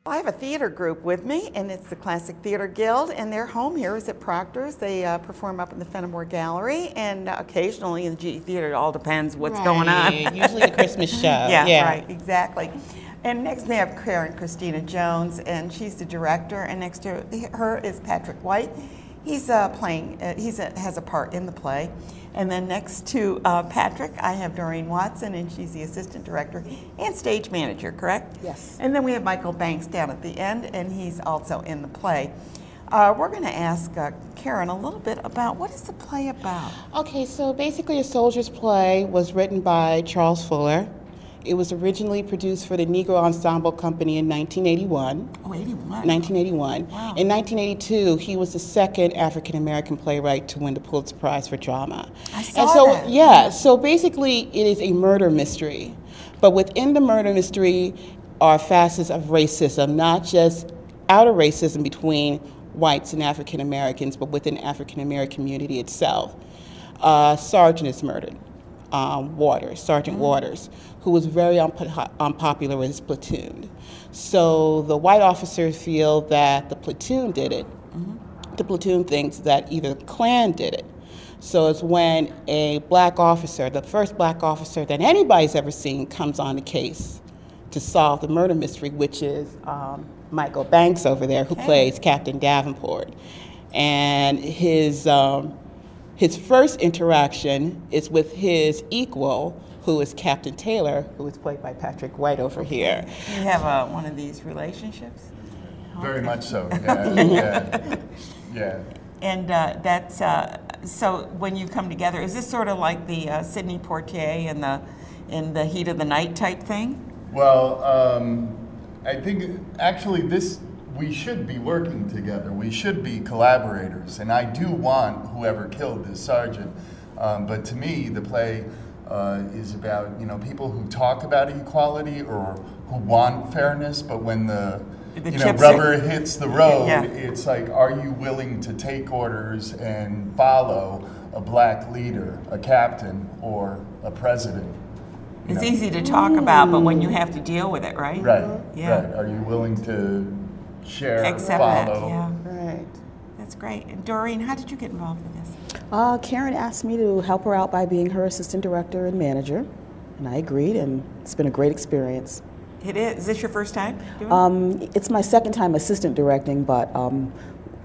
I have a theater group with me, and it's the Classic Theater Guild, and their home here is at Proctors. They perform up in the Fenimore Gallery, and occasionally in the GE Theater. It all depends what's going on. Usually the Christmas show. Yeah, right, exactly. And next we have Christina Jones, and she's the director, and next to her is Patrick White. He's has a part in the play. And then next to Patrick, I have Doreen Watson, and she's the assistant director and stage manager, correct? Yes. And then we have Michael Banks down at the end, and he's also in the play. We're going to ask Karen a little bit about what is the play about? Okay, so basically A Soldier's Play was written by Charles Fuller. It was originally produced for the Negro Ensemble Company in 1981. Oh, 81. 1981. Wow. In 1982, he was the second African-American playwright to win the Pulitzer Prize for drama. I saw and so, that. Yeah, so basically it is a murder mystery. But within the murder mystery are facets of racism, not just outer racism between whites and African-Americans, but within the African-American community itself. Sergeant is murdered. Sergeant Waters, who was very unpopular with his platoon. So the white officers feel that the platoon did it. The platoon thinks that either the Klan did it. So it's when a black officer, the first black officer that anybody's ever seen, comes on the case to solve the murder mystery, which is Michael Banks over there, who plays Captain Davenport. And his first interaction is with his equal, who is Captain Taylor, who is played by Patrick White over here. You have one of these relationships? Very much so, yeah. Yeah. And that's, so when you come together, is this sort of like the Sidney Poitier in the heat of the night type thing? Well, I think actually we should be working together. We should be collaborators. And I do want whoever killed this sergeant. But to me, the play is about, people who talk about equality or who want fairness, but when the rubber hits the road, it's like, are you willing to take orders and follow a black leader, a captain, or a president? It's easy to talk about, but when you have to deal with it, right? Right, yeah. Right. Are you willing to share, accept follow? That, yeah. Right. That's great. And Doreen, how did you get involved with this? Karen asked me to help her out by being her assistant director and manager, and I agreed, and it's been a great experience. It is. Is this your first time doing it? It's my second time assistant directing, but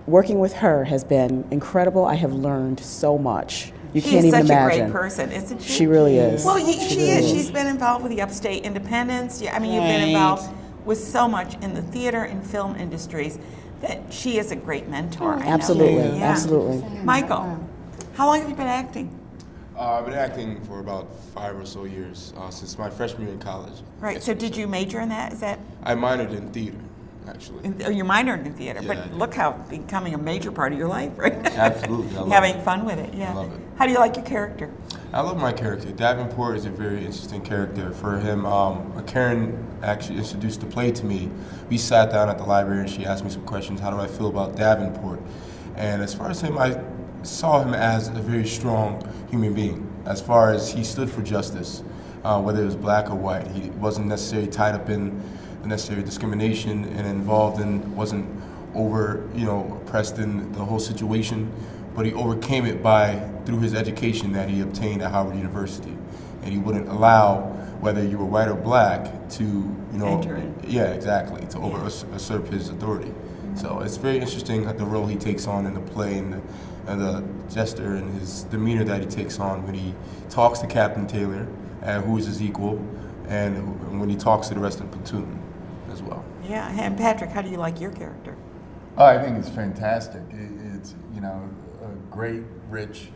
working with her has been incredible. I have learned so much. You can't even imagine. She's such a great person, isn't she? She really is. Well, she is. She's been involved with the Upstate Independence. Yeah, I mean, you've been involved with so much in the theater and film industries that she is a great mentor. Absolutely, absolutely. Michael, how long have you been acting? I've been acting for about 5 or so years, since my freshman year in college. Right, so did you major in that? Is that? I minored in theater, actually. You minored in theater, yeah, but look how becoming a major part of your life, right? Absolutely. Having fun with it, yeah. I love it. How do you like your character? I love my character. Davenport is a very interesting character. For him, Karen actually introduced the play to me. We sat down at the library and she asked me some questions. How do I feel about Davenport? And as far as him, I saw him as a very strong human being. As far as he stood for justice, whether it was black or white. He wasn't necessarily tied up in the necessary discrimination and involved in, wasn't oppressed in the whole situation, but he overcame it through his education that he obtained at Howard University. And he wouldn't allow, whether you were white or black, to, enter in. Yeah, exactly, to usurp his authority. So it's very interesting the role he takes on in the play and the gesture and his demeanor that he takes on when he talks to Captain Taylor, who is his equal, and when he talks to the rest of the platoon as well. Yeah, and Patrick, how do you like your character? Oh, I think it's fantastic. It's a great, rich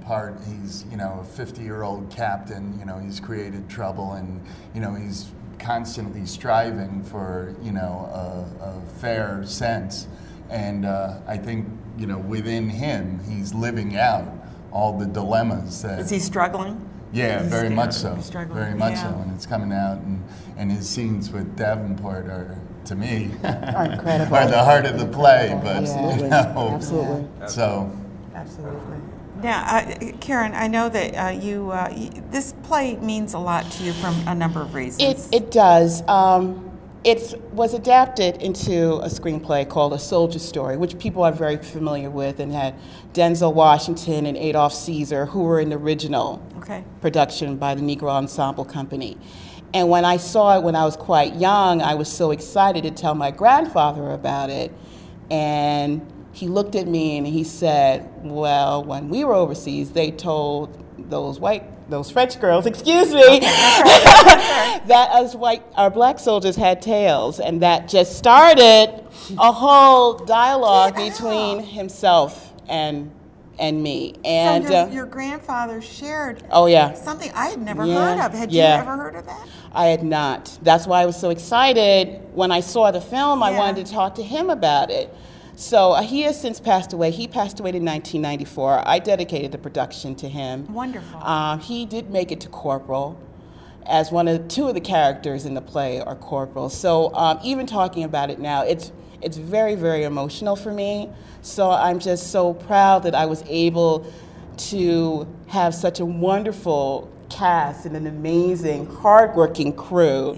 part. He's a 50-year-old captain. He's created trouble, and he's constantly striving for a fair sense. And I think within him, he's living out all the dilemmas that. Is he struggling? Yeah, very much so. Very much so, Yeah. and it's coming out, and his scenes with Davenport are, to me, Incredible. are the heart of the play. But Absolutely. absolutely. So. Absolutely. Now, Karen, I know that this play means a lot to you from a number of reasons. It does. It was adapted into a screenplay called A Soldier Story, which people are very familiar with, and had Denzel Washington and Adolph Caesar, who were in the original production by the Negro Ensemble Company. And when I saw it when I was quite young, I was so excited to tell my grandfather about it. And he looked at me and he said, well, when we were overseas, they told those French girls, excuse me, that our black soldiers had tails. And that just started a whole dialogue between himself and me. And so your grandfather shared something I had never heard of. Had you ever heard of that? I had not. That's why I was so excited when I saw the film. I wanted to talk to him about it. So he has since passed away. He passed away in 1994. I dedicated the production to him. Wonderful. He did make it to corporal, as two of the characters in the play are corporals. So even talking about it now, it's very, very emotional for me. So I'm just so proud that I was able to have such a wonderful cast and an amazing, hardworking crew,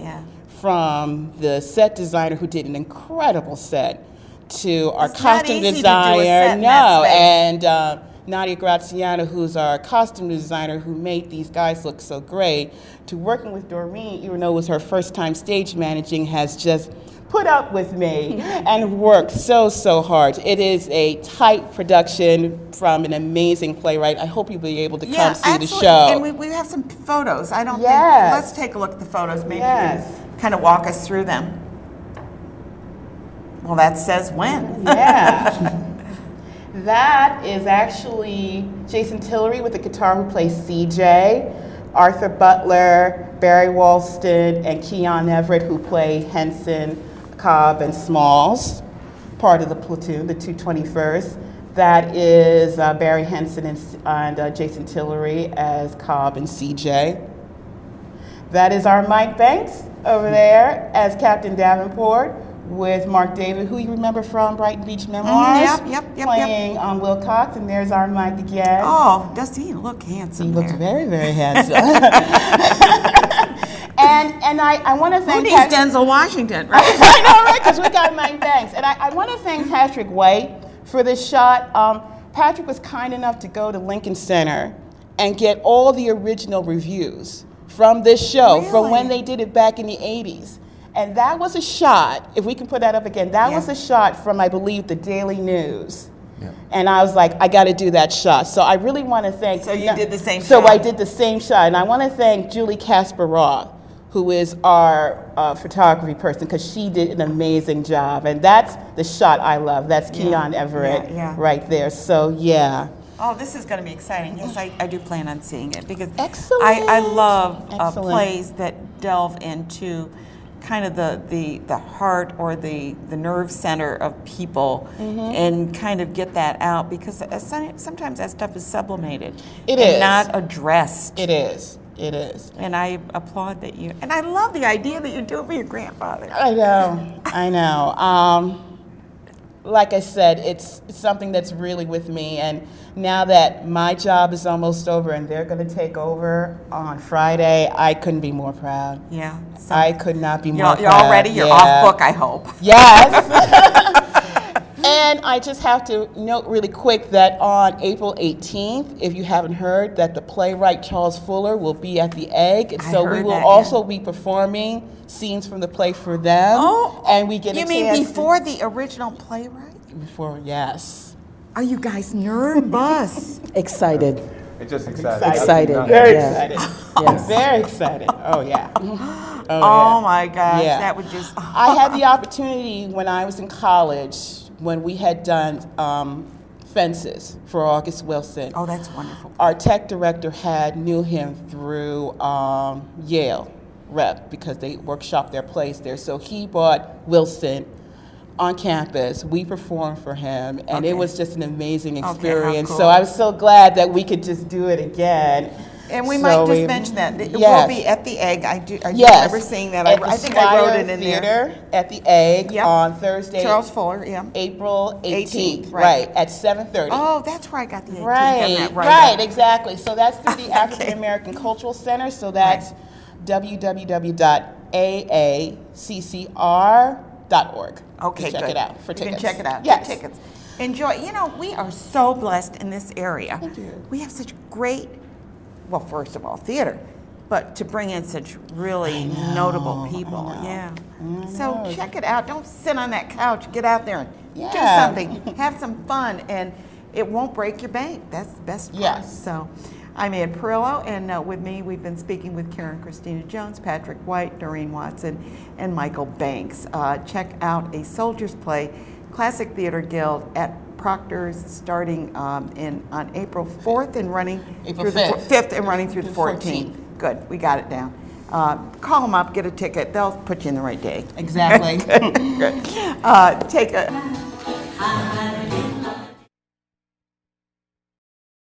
from the set designer who did an incredible set, to our costume designer, and Nadia Graziano, who's our costume designer, who made these guys look so great, to working with Doreen, even though it was her first time stage managing, has just put up with me and worked so, so hard. It is a tight production from an amazing playwright. I hope you'll be able to come see the show. And we have some photos. I don't think, let's take a look at the photos. Maybe you can kind of walk us through them. Well, that says when. That is actually Jason Tillery with the guitar, who plays CJ, Arthur Butler, Barry Walston, and Keon Everett, who play Henson, Cobb, and Smalls, part of the platoon, the 221st. That is Barry Henson and Jason Tillery as Cobb and CJ. That is our Mike Banks over there as Captain Davenport, with Mark David, who you remember from Brighton Beach Memoirs, playing Wilcox, and there's our Mike again. Oh, does he look handsome? He looks very, very handsome. and I want to thank Denzel Washington, right? I know, right? Because we got Mike Banks, and I want to thank Patrick White for this shot. Patrick was kind enough to go to Lincoln Center and get all the original reviews from this show, from when they did it back in the 80s. And that was a shot, if we can put that up again, that was a shot from, I believe, the Daily News. And I was like, I got to do that shot. So I really want to thank... So you did the same shot? So I did the same shot. And I want to thank Julie Kasparov, who is our photography person, because she did an amazing job. And that's the shot I love. That's Keon Everett right there. So, Oh, this is going to be exciting. Yes, I do plan on seeing it, because Excellent. I love plays that delve into kind of the heart or the nerve center of people, and kind of get that out, because sometimes that stuff is sublimated. It is not addressed. It is. It is. And I applaud that you, and I love the idea that you do it for your grandfather. I know. I know. Like I said, it's something that's really with me, and now that my job is almost over and they're going to take over on Friday, I couldn't be more proud. Yeah. So I could not be more proud. You're all ready? You're off book, I hope. Yes. And I just have to note really quick that on April 18th, if you haven't heard, that the playwright Charles Fuller will be at the Egg. And so we will also be performing scenes from the play for them. Oh, and we get you mean before the original playwright? Before, yes. Are you guys nervous? Excited. It's just excited. Excited. Very excited. Yes. Very excited. Oh, yeah. Oh my gosh, that would just... I had the opportunity when I was in college, when we had done fences for August Wilson. Oh, that's wonderful. Our tech director knew him through Yale Rep, because they workshopped their plays there. So he brought Wilson on campus. We performed for him, and it was just an amazing experience. Cool. So I was so glad that we could just do it again. And we might just mention that it will be at the Egg. I do remember seeing that. I think I wrote it in there. At the Egg on Thursday. Charles Fuller, April 18th, right, at 7:30. Oh, that's where I got the egg. Right, exactly. So that's through the African American Cultural Center. So that's www.afacc.org. www.aaccr.org. Okay, check good. it out for You tickets. can check it out. Yes. Get tickets. Enjoy. You know, we are so blessed in this area. Thank you. We have such great, well, first of all, theater, but to bring in such really notable people. Yeah. So check it out. Don't sit on that couch. Get out there and do Yeah. something. Have some fun, and it won't break your bank. That's the best part. Yes. So I'm Ann Perillo, and with me, we've been speaking with Karen Christina Jones, Patrick White, Doreen Watson, and Michael Banks. Check out A Soldier's Play, Classic Theater Guild at Proctors, starting on April 4th and running April through 5th. the 5th and running through the 14th. Good, we got it down. Call them up, get a ticket. They'll put you in the right day. Exactly. Good. Take a.